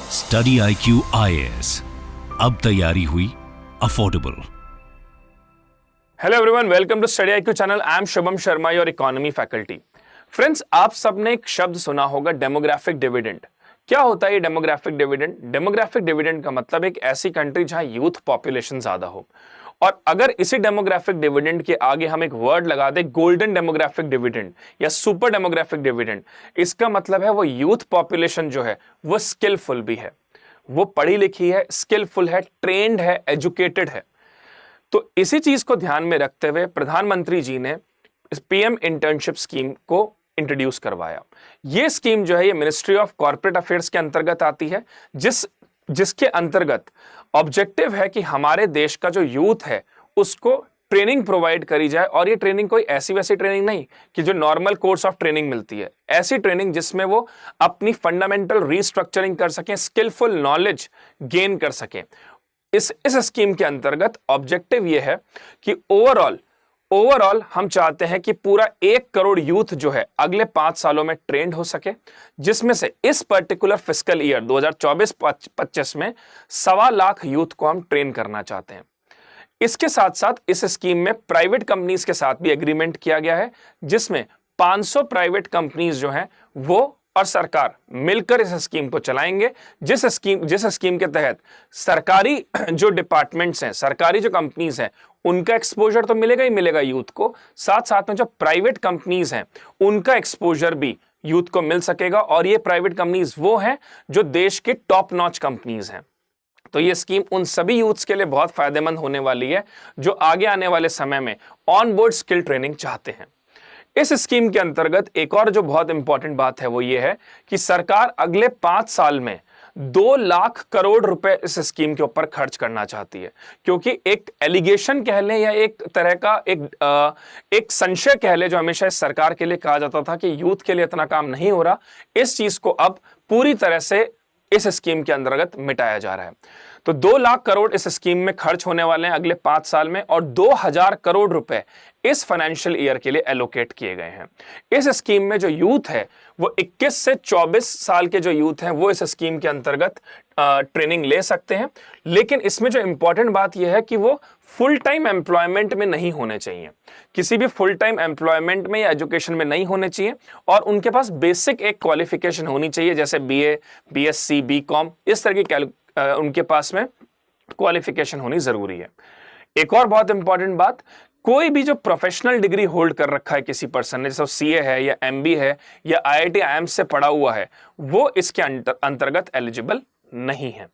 Study IQ IAS, अब तैयारी हुई affordable. Hello everyone, welcome to study IQ channel. I am Shubham Sharma, your economy faculty. Friends, आप सबने एक शब्द सुना होगा, डेमोग्राफिक डिविडेंड। क्या होता है ये डेमोग्राफिक डिविडेंड? डेमोग्राफिक डिविडेंड का मतलब एक ऐसी कंट्री जहां यूथ पॉपुलेशन ज्यादा हो। और अगर इसी डेमोग्राफिक डिविडेंड के आगे हम एक वर्ड लगा दें, गोल्डन डेमोग्राफिक डिविडेंड या सुपर डेमोग्राफिक डिविडेंड, इसका मतलब है वो यूथ पॉपुलेशन जो है वो स्किलफुल भी है, वो पढ़ी लिखी है, स्किलफुल है, ट्रेंड है, एजुकेटेड है। तो इसी चीज को ध्यान में रखते हुए प्रधानमंत्री जी ने इस पीएम इंटर्नशिप स्कीम को इंट्रोड्यूस करवाया। ये स्कीम जो है ये मिनिस्ट्री ऑफ कॉर्पोरेट अफेयर्स के अंतर्गत आती है, जिसके अंतर्गत ऑब्जेक्टिव है कि हमारे देश का जो यूथ है उसको ट्रेनिंग प्रोवाइड करी जाए। और ये ट्रेनिंग कोई ऐसी वैसी ट्रेनिंग नहीं कि जो नॉर्मल कोर्स ऑफ ट्रेनिंग मिलती है, ऐसी ट्रेनिंग जिसमें वो अपनी फंडामेंटल रीस्ट्रक्चरिंग कर सकें, स्किलफुल नॉलेज गेन कर सकें। इस स्कीम के अंतर्गत ऑब्जेक्टिव ये है कि ओवरऑल हम चाहते हैं कि पूरा 1 करोड़ यूथ जो है अगले 5 सालों में ट्रेंड हो सके, जिसमें से इस पर्टिकुलर फिस्कल ईयर 2024-25 में 1.25 लाख यूथ को हम ट्रेन करना चाहते हैं। इसके साथ साथ इस स्कीम में प्राइवेट कंपनीज के साथ भी एग्रीमेंट किया गया है, जिसमें 500 प्राइवेट कंपनीज जो हैं वो और सरकार मिलकर इस स्कीम को चलाएंगे। जिस स्कीम के तहत सरकारी जो डिपार्टमेंट्स हैं, सरकारी जो कंपनीज हैं, उनका एक्सपोजर तो मिलेगा ही मिलेगा यूथ को, साथ साथ में जो प्राइवेट कंपनीज हैं उनका एक्सपोजर भी यूथ को मिल सकेगा। और ये प्राइवेट कंपनीज वो हैं जो देश के टॉप नॉच कंपनीज हैं। तो ये स्कीम उन सभी यूथ्स के लिए बहुत फायदेमंद होने वाली है जो आगे आने वाले समय में ऑन बोर्ड स्किल ट्रेनिंग चाहते हैं। इस स्कीम के अंतर्गत एक और जो बहुत इंपॉर्टेंट बात है वो ये है कि सरकार अगले 5 साल में 2 लाख करोड़ रुपए इस स्कीम के ऊपर खर्च करना चाहती है। क्योंकि एक एलिगेशन कह लें या एक तरह का एक संशय कह लें जो हमेशा इस सरकार के लिए कहा जाता था कि यूथ के लिए इतना काम नहीं हो रहा, इस चीज को अब पूरी तरह से इस स्कीम के अंतर्गत मिटाया जा रहा है। तो 2 लाख करोड़ इस स्कीम में खर्च होने वाले हैं अगले 5 साल में, और 2000 करोड़ रुपए इस फाइनेंशियल ईयर के लिए एलोकेट किए गए हैं। इस स्कीम में जो यूथ है वो 21 से 24 साल के जो यूथ हैं वो इस स्कीम के अंतर्गत ट्रेनिंग ले सकते हैं। लेकिन इसमें जो इंपॉर्टेंट बात यह है कि वो फुल टाइम एम्प्लॉयमेंट में नहीं होने चाहिए, किसी भी फुल टाइम एम्प्लॉयमेंट में या एजुकेशन में नहीं होने चाहिए, और उनके पास बेसिक एक क्वालिफिकेशन होनी चाहिए, जैसे BA, BSc, BCom, इस तरह की उनके पास में क्वालिफिकेशन होनी जरूरी है। एक और बहुत इंपॉर्टेंट बात, कोई भी जो प्रोफेशनल डिग्री होल्ड कर रखा है किसी पर्सन ने, जैसे CA है या MBA है या IIT IIMS से पढ़ा हुआ है, वो इसके अंतर्गत एलिजिबल नहीं है।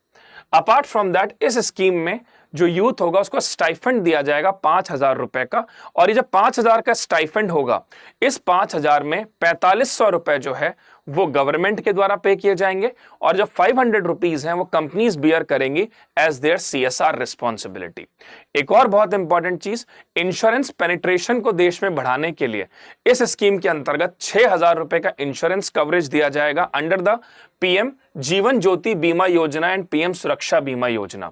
अपार्ट फ्रॉम दैट, इस स्कीम में जो यूथ होगा उसको स्टाइफंड दिया जाएगा 5,000 रुपए का। और ये जो 5,000 का स्टाइफंड होगा, इस 5,000 में 4,500 रुपए जो है वो गवर्नमेंट के द्वारा पे किए जाएंगे, और जो 500 रुपीज हैं वो कंपनीज बियर करेंगी एज देयर CSR रिस्पॉन्सिबिलिटी। एक और बहुत इंपॉर्टेंट चीज, इंश्योरेंस पेनिट्रेशन को देश में बढ़ाने के लिए इस स्कीम के अंतर्गत 6,000 रुपए का इंश्योरेंस कवरेज दिया जाएगा under the PM Jeevan Jyoti बीमा योजना एंड PM सुरक्षा बीमा योजना।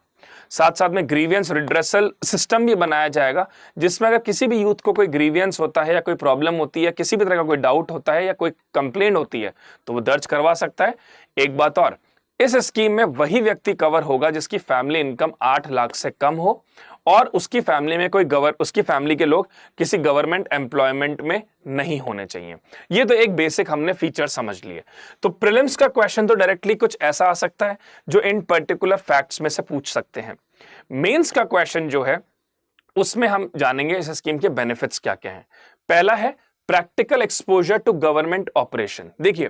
साथ साथ में ग्रीवियंस रिड्रेसल सिस्टम भी बनाया जाएगा, जिसमें अगर किसी भी यूथ को कोई ग्रीवियंस होता है या कोई प्रॉब्लम होती है, किसी भी तरह का कोई डाउट होता है या कोई कंप्लेंट होती है, तो वो दर्ज करवा सकता है। एक बात और, इस स्कीम में वही व्यक्ति कवर होगा जिसकी फैमिली इनकम 8 लाख से कम हो और उसकी फैमिली में उसकी फैमिली के लोग किसी गवर्नमेंट एम्प्लॉयमेंट में नहीं होने चाहिए। ये तो एक बेसिक हमने फीचर समझ लिए। तो प्रीलिम्स का क्वेश्चन तो डायरेक्टली कुछ ऐसा आ सकता है जो इन पर्टिकुलर फैक्ट्स में से पूछ सकते हैं। मेंस का क्वेश्चन जो है उसमें हम जानेंगे इस स्कीम के बेनिफिट्स क्या क्या हैं। पहला है practical exposure to government operation. देखिए,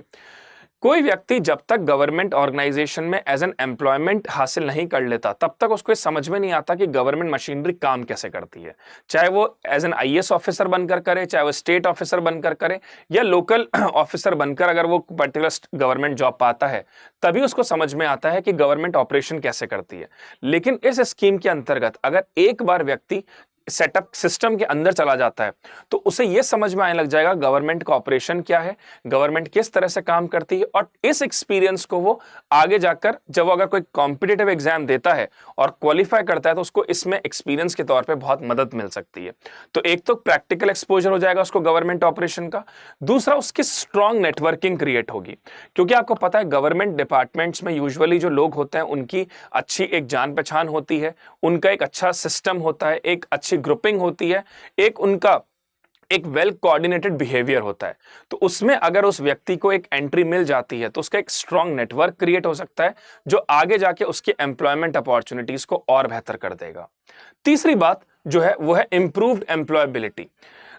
कोई व्यक्ति जब तक गवर्नमेंट ऑर्गेनाइजेशन में एज एन एम्प्लॉयमेंट हासिल नहीं कर लेता, तब तक उसको समझ में नहीं आता कि गवर्नमेंट मशीनरी काम कैसे करती है। चाहे वो एज एन IAS ऑफिसर बनकर करे, चाहे वो स्टेट ऑफिसर बनकर करे, या लोकल ऑफिसर बनकर अगर वो पर्टिकुलर गवर्नमेंट जॉब पाता है, तभी उसको समझ में आता है कि गवर्नमेंट ऑपरेशन कैसे करती है। लेकिन इस स्कीम के अंतर्गत अगर एक बार व्यक्ति सेटअप सिस्टम के अंदर चला जाता है तो उसे यह समझ में आने लग जाएगा गवर्नमेंट का ऑपरेशन क्या है, गवर्नमेंट किस तरह से काम करती है, और इस एक्सपीरियंस को वो आगे जाकर जब वो अगर कोई कॉम्पिटिटिव एग्जाम देता है और क्वालिफाई करता है तो उसको इसमें एक्सपीरियंस के तौर पे बहुत मदद मिल सकती है। तो एक तो प्रैक्टिकल एक्सपोजर हो जाएगा उसको गवर्नमेंट ऑपरेशन का, दूसरा उसकी स्ट्रॉन्ग नेटवर्किंग क्रिएट होगी, क्योंकि आपको पता है गवर्नमेंट डिपार्टमेंट्स में यूजुअली जो लोग होते हैं उनकी अच्छी एक जान पहचान होती है, उनका एक अच्छा सिस्टम होता है, एक अच्छी ग्रुपिंग होती है, एक उनका एक वेल कोऑर्डिनेटेड बिहेवियर होता है। तो उसमें अगर उस व्यक्ति को एक एंट्री मिल जाती है तो उसका एक स्ट्रॉन्ग नेटवर्क क्रिएट हो सकता है जो आगे जाके उसकी एम्प्लॉयमेंट अपॉर्चुनिटीज को और बेहतर कर देगा। तीसरी बात जो है वो है इंप्रूव्ड एम्प्लॉयबिलिटी।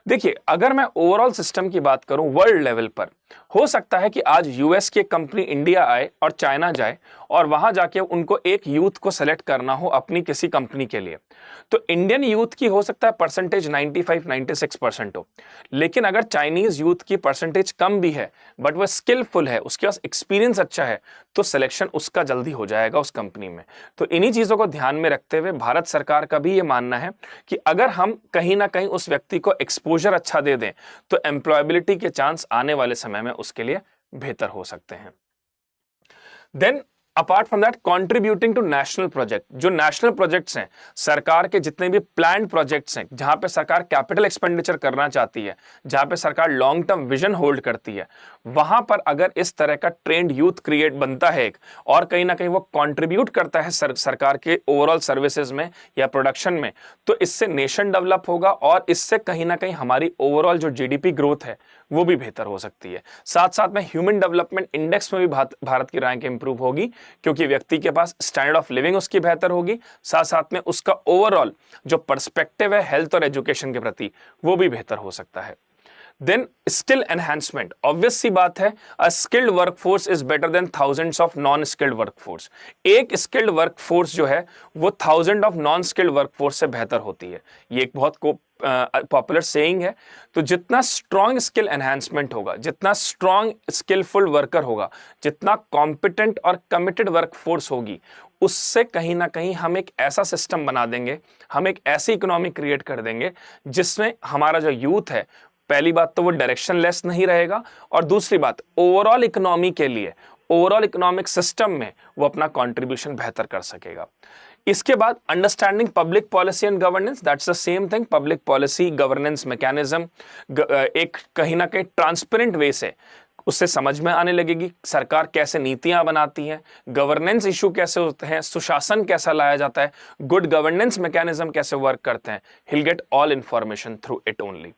देखिए, अगर मैं ओवरऑल सिस्टम की बात करूं वर्ल्ड लेवल पर, हो सकता है कि आज यूएस की कंपनी इंडिया आए और चाइना जाए और वहां जाके उनको एक यूथ को सेलेक्ट करना हो अपनी किसी कंपनी के लिए, तो इंडियन यूथ की हो सकता है परसेंटेज 95-96% हो, लेकिन अगर चाइनीज यूथ की परसेंटेज कम भी है बट वह स्किलफुल है, उसके पास एक्सपीरियंस अच्छा है, तो सिलेक्शन उसका जल्दी हो जाएगा उस कंपनी में। तो इन्हीं चीजों को ध्यान में रखते हुए भारत सरकार का भी ये मानना है कि अगर हम कहीं ना कहीं उस व्यक्ति को एक्सपोजर अच्छा दे दें तो एम्प्लॉयबिलिटी के चांस आने वाले समय में उसके लिए बेहतर हो सकते हैं। Then apart from that, contributing to national project, जो नेशनल प्रोजेक्ट्स हैं, सरकार के जितने भी प्लान्ड प्रोजेक्ट्स हैं जहां पे सरकार कैपिटल एक्सपेंडिचर करना चाहती है, जहां पे सरकार लॉन्ग टर्म विजन होल्ड करती है, वहां पर अगर इस तरह का ट्रेंड यूथ क्रिएट बनता है एक, और कहीं ना कहीं वो कंट्रीब्यूट करता है सरकार के ओवरऑल सर्विसेज में या प्रोडक्शन में, तो इससे नेशन डेवलप होगा और इससे कहीं ना कहीं हमारी ओवरऑल जो जीडीपी ग्रोथ है वो भी बेहतर हो सकती है। साथ साथ में ह्यूमन डेवलपमेंट इंडेक्स में भी भारत की रैंक इंप्रूव होगी, क्योंकि व्यक्ति के पास स्टैंडर्ड ऑफ लिविंग उसकी बेहतर होगी, साथ साथ में उसका ओवरऑल जो पर्सपेक्टिव है हेल्थ और एजुकेशन के प्रति वो भी बेहतर हो सकता है। देन स्किल एनहांसमेंट, ऑब्वियस सी बात है, अ skilled workforce is better than thousands of non skilled workforce. एक स्किल्ड वर्कफोर्स जो है वो thousand of non skilled workforce से बेहतर होती है। ये एक बहुत पॉपुलर सेइंग है। तो जितना स्ट्रॉन्ग स्किल एनहांसमेंट होगा, जितना स्ट्रॉन्ग स्किलफुल वर्कर होगा, जितना कॉम्पिटेंट और कमिटेड वर्कफोर्स होगी, उससे कहीं ना कहीं हम एक ऐसा सिस्टम बना देंगे, हम एक ऐसी इकोनॉमी क्रिएट कर देंगे जिसमें हमारा जो यूथ है, पहली बात तो वो डायरेक्शनलेस नहीं रहेगा, और दूसरी बात ओवरऑल इकोनॉमी के लिए, ओवरऑल इकोनॉमिक सिस्टम में वो अपना कंट्रीब्यूशन बेहतर कर सकेगा। इसके बाद understanding public policy and governance, that's the same thing. Public policy governance mechanism एक कहीं ना कहीं ट्रांसपेरेंट वे से उससे समझ में आने लगेगी, सरकार कैसे नीतियां बनाती है, गवर्नेंस इशू कैसे होते हैं, सुशासन कैसा लाया जाता है, गुड गवर्नेंस मैकेनिज्म कैसे वर्क करते हैं। He'll get all information through it only.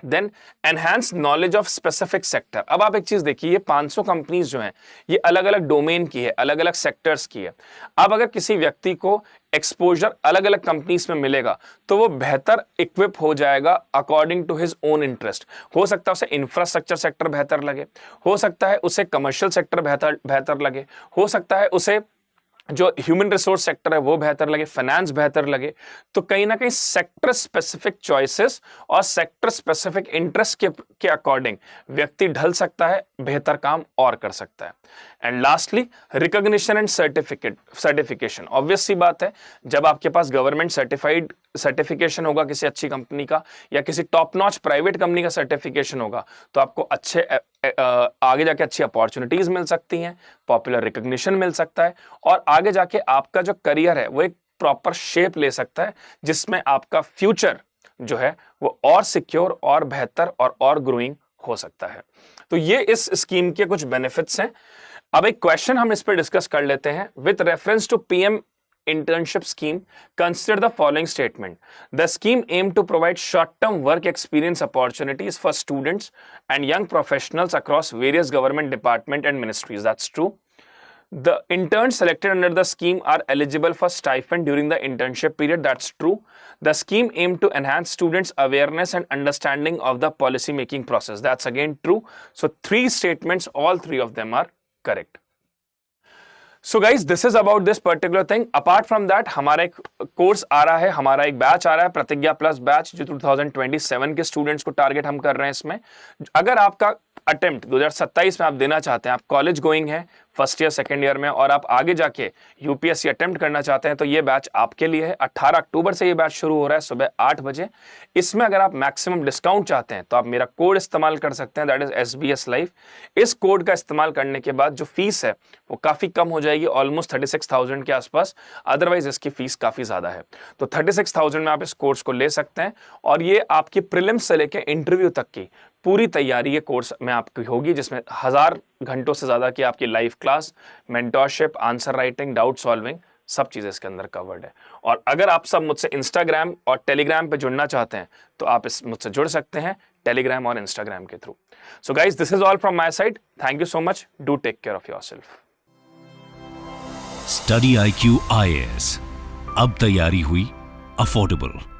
Then enhance knowledge of specific sector. अब आप एक चीज देखिए, ये 500 कंपनीज जो हैं ये अलग अलग डोमेन की है, अलग अलग सेक्टर्स की है। अब अगर किसी व्यक्ति को एक्सपोजर अलग अलग कंपनीज में मिलेगा तो वो बेहतर इक्विप हो जाएगा according to his own interest. हो सकता है उसे इंफ्रास्ट्रक्चर सेक्टर बेहतर लगे, हो सकता है उसे कमर्शियल सेक्टर बेहतर लगे, हो सकता है उसे जो ह्यूमन रिसोर्स सेक्टर है वो बेहतर लगे, फाइनेंस बेहतर लगे। तो कहीं ना कहीं सेक्टर स्पेसिफिक चॉइसेस और सेक्टर स्पेसिफिक इंटरेस्ट के अकॉर्डिंग व्यक्ति ढल सकता है, बेहतर काम और कर सकता है। And lastly recognition and certification. Obvious सी बात है, जब आपके पास गवर्नमेंट सर्टिफिकेशन होगा किसी अच्छी कंपनी का या किसी टॉप नॉच प्राइवेट कंपनी का सर्टिफिकेशन होगा, तो आपको अच्छे आगे जाके अच्छी अपॉर्चुनिटीज मिल सकती हैं, पॉपुलर रिकॉग्निशन मिल सकता है, और आगे जाके आपका जो करियर है वो एक प्रॉपर शेप ले सकता है, जिसमें आपका फ्यूचर जो है वो और सिक्योर और बेहतर और ग्रोइंग हो सकता है। तो ये इस स्कीम के कुछ बेनिफिट्स हैं। अब एक क्वेश्चन हम इस पर डिस्कस कर लेते हैं। With reference to PM internship scheme, consider the following statement. The scheme aimed to provide short-term work experience opportunities for students and young professionals across various government departments and ministries. That's true. The interns selected under the scheme are eligible for stipend during the internship period. That's true. The scheme aimed to enhance students' awareness and understanding of the policy making process. That's again true. So 3 statements, all 3 of them are correct. So guys, this is about this particular thing. Apart from that, हमारा एक course आ रहा है, हमारा एक batch आ रहा है, प्रतिज्ञा plus batch, जो 2027 के स्टूडेंट्स को टारगेट हम कर रहे हैं। इसमें अगर आपका अटेम्प्ट 2027 में आप देना चाहते हैं, आप कॉलेज गोइंग हैं, फर्स्ट ईयर सेकंड ईयर में, और आप आगे जाके यूपीएससी अटेम्प्ट करना चाहते हैं, तो ये बैच आपके लिए है। 18 अक्टूबर से ये बैच शुरू हो रहा है सुबह 8 बजे। इसमें अगर आप मैक्सिमम डिस्काउंट चाहते हैं तो आप मेरा कोड इस्तेमाल कर सकते हैं, दैट इज SBS लाइफ। इस कोड का इस्तेमाल करने के बाद जो फीस है वो काफी कम हो जाएगी, ऑलमोस्ट 36,000 के आसपास। अदरवाइज इसकी फीस काफी ज्यादा है, तो 36,000 में आप इस कोर्स को ले सकते हैं। और ये आपकी प्रीलिम्स से लेके इंटरव्यू तक की पूरी तैयारी ये कोर्स में आपकी होगी, जिसमें 1000 घंटों से ज्यादा की आपकी live class, mentorship, answer writing, doubt solving, सब चीजें इसके अंदर कवर्ड है। और अगर आप सब मुझसे इंस्टाग्राम और टेलीग्राम पे जुड़ना चाहते हैं तो आप इस मुझसे जुड़ सकते हैं टेलीग्राम और इंस्टाग्राम के through. So guys, this is all from my side. Thank you so much. Do take care of yourself. Study IQ IAS, अब तैयारी हुई अफोर्डेबल।